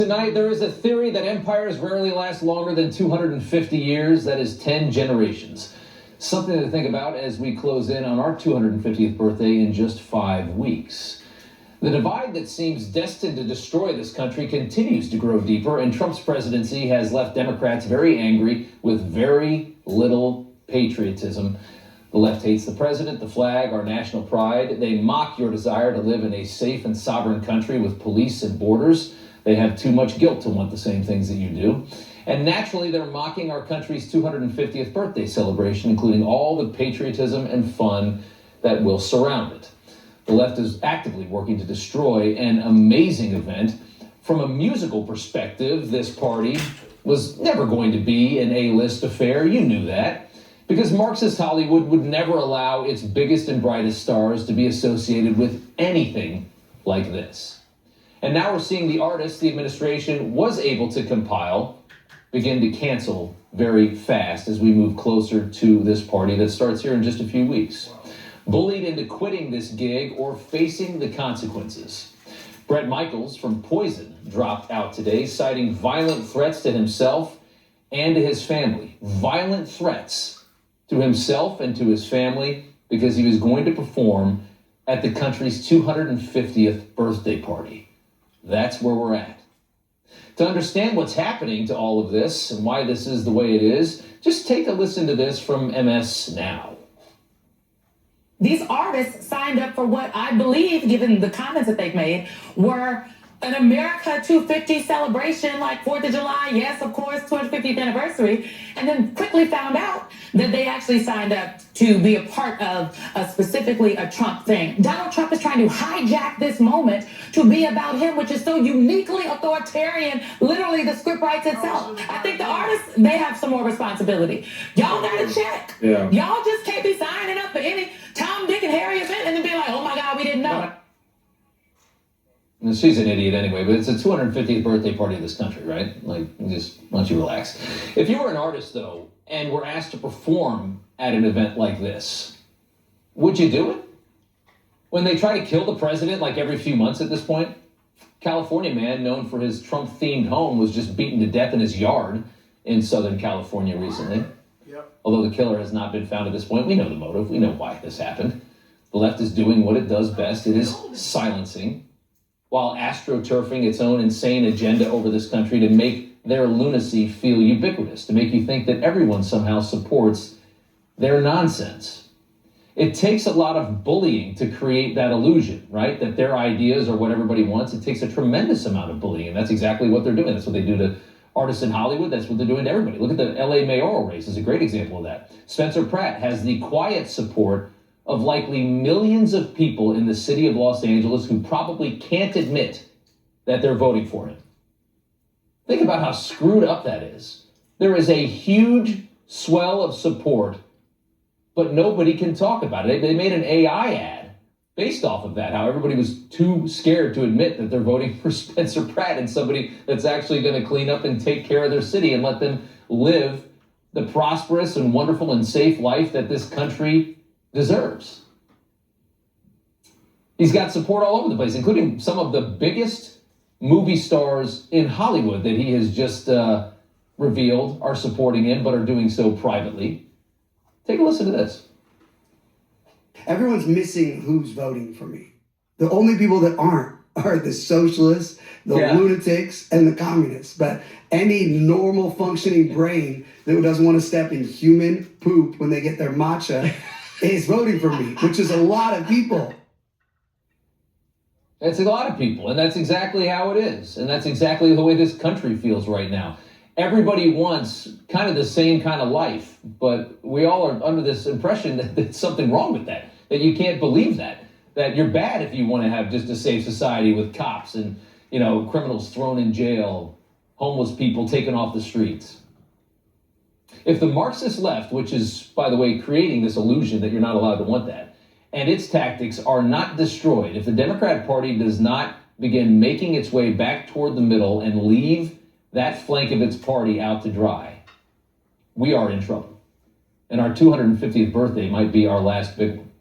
Tonight, there is a theory that empires rarely last longer than 250 years. That is 10 generations. Something to think about as we close in on our 250th birthday in just 5 weeks. The divide that seems destined to destroy this country continues to grow deeper, and Trump's presidency has left Democrats very angry with very little patriotism. The left hates the president, the flag, our national pride. They mock your desire to live in a safe and sovereign country with police and borders. They have too much guilt to want the same things that you do. And naturally, they're mocking our country's 250th birthday celebration, including all the patriotism and fun that will surround it. The left is actively working to destroy an amazing event. From a musical perspective, this party was never going to be an A-list affair. You knew that. Because Marxist Hollywood would never allow its biggest and brightest stars to be associated with anything like this. And now we're seeing the artists the administration was able to compile begin to cancel very fast as we move closer to this party that starts here in just a few weeks. Bullied into quitting this gig or facing the consequences. Bret Michaels from Poison dropped out today, citing violent threats to himself and to his family. Violent threats to himself and to his family because he was going to perform at the country's 250th birthday party. That's where we're at. To understand what's happening to all of this and why this is the way it is, just take a listen to this from MS Now. These artists signed up for what I believe, given the comments that they've made, were an America 250 celebration, like 4th of July, yes, of course, 250th anniversary, and then quickly found out that they actually signed up to be a part of specifically a Trump thing. Donald Trump is trying to hijack this moment to be about him, which is so uniquely authoritarian. Literally, the script writes itself. I think the artists, they have some more responsibility. Y'all got to check. Yeah. Y'all just can't be signing up for any Tom, Dick, and Harry event and then be like, oh my God, we didn't know. And she's an idiot anyway, but it's a 250th birthday party of this country, right? Like, just why don't you relax? If you were an artist, though, and were asked to perform at an event like this, would you do it? When they try to kill the president like every few months at this point, California man known for his Trump-themed home was just beaten to death in his yard in Southern California recently. Yep. Although the killer has not been found at this point, we know the motive. We know why this happened. The left is doing what it does best. It is silencing, while astroturfing its own insane agenda over this country to make their lunacy feel ubiquitous, to make you think that everyone somehow supports their nonsense. It takes a lot of bullying to create that illusion, right? That their ideas are what everybody wants. It takes a tremendous amount of bullying, and that's exactly what they're doing. That's what they do to artists in Hollywood. That's what they're doing to everybody. Look at the LA mayoral race is a great example of that. Spencer Pratt has the quiet support of likely millions of people in the city of Los Angeles who probably can't admit that they're voting for him. Think about how screwed up that is. There is a huge swell of support, but nobody can talk about it. They made an AI ad based off of that, how everybody was too scared to admit that they're voting for Spencer Pratt and somebody that's actually going to clean up and take care of their city and let them live the prosperous and wonderful and safe life that this country deserves. He's got support all over the place, including some of the biggest movie stars in Hollywood that he has just revealed are supporting him, but are doing so privately. Take a listen to this. Everyone's missing who's voting for me. The only people that aren't are the socialists, the lunatics, and the communists. But any normal functioning brain that doesn't want to step in human poop when they get their matcha is voting for me, which is a lot of people. That's a lot of people, and that's exactly how it is. And that's exactly the way this country feels right now. Everybody wants kind of the same kind of life, but we all are under this impression that there's something wrong with that you can't believe that you're bad if you want to have just a safe society with cops and, criminals thrown in jail, homeless people taken off the streets. If the Marxist left, which is, by the way, creating this illusion that you're not allowed to want that, and its tactics are not destroyed, if the Democrat Party does not begin making its way back toward the middle and leave that flank of its party out to dry, we are in trouble. And our 250th birthday might be our last big one.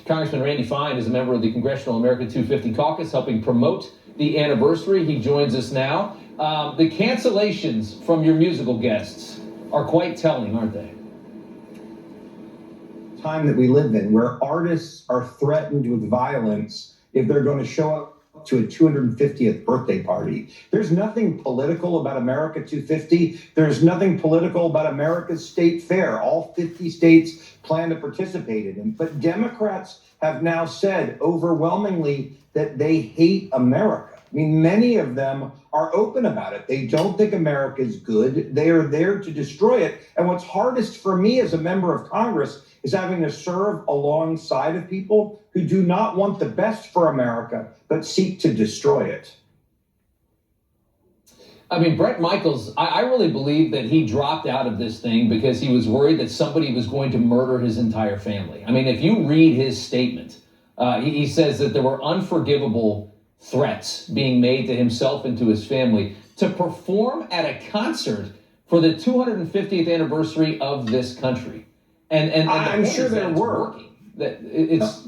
Congressman Randy Fine is a member of the Congressional America 250 Caucus, helping promote the anniversary. He joins us now. The cancellations from your musical guests are quite telling, aren't they? Time that we live in, where artists are threatened with violence if they're going to show up to a 250th birthday party. There's nothing political about America 250. There's nothing political about America's state fair. All 50 states plan to participate in it. But Democrats have now said overwhelmingly that they hate America. I mean, many of them are open about it. They don't think America is good. They are there to destroy it. And what's hardest for me as a member of Congress is having to serve alongside of people who do not want the best for America, but seek to destroy it. I mean, Brett Michaels, I really believe that he dropped out of this thing because he was worried that somebody was going to murder his entire family. I mean, if you read his statement, he says that there were unforgivable threats being made to himself and to his family to perform at a concert for the 250th anniversary of this country. And I'm sure there were.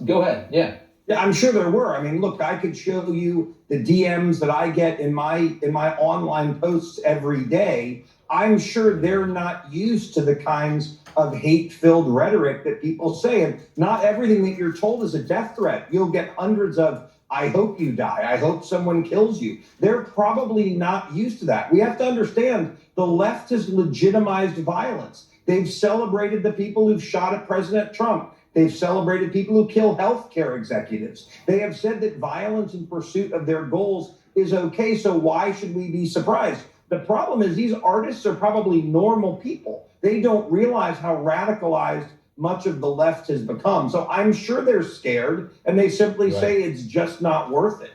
Go ahead. Yeah. Yeah, I'm sure there were. I mean, look, I could show you the DMs that I get in my online posts every day. I'm sure they're not used to the kinds of hate-filled rhetoric that people say. And not everything that you're told is a death threat. You'll get hundreds of, I hope you die. I hope someone kills you. They're probably not used to that. We have to understand the left has legitimized violence. They've celebrated the people who've shot at President Trump. They've celebrated people who kill healthcare executives. They have said that violence in pursuit of their goals is okay, so why should we be surprised? The problem is these artists are probably normal people. They don't realize how radicalized much of the left has become. So I'm sure they're scared, and they simply say it's just not worth it.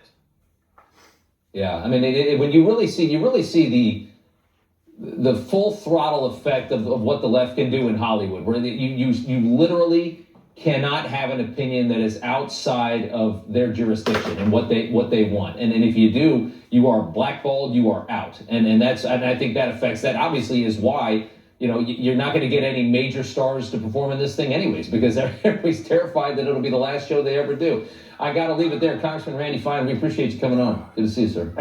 Yeah, I mean, when you really see the full throttle effect of what the left can do in Hollywood, where you literally cannot have an opinion that is outside of their jurisdiction and what they want. And if you do, you are blackballed, you are out. And I think that affects that. Obviously is why, you're not going to get any major stars to perform in this thing anyways, because everybody's terrified that it'll be the last show they ever do. I got to leave it there. Congressman Randy Fine, we appreciate you coming on. Good to see you, sir.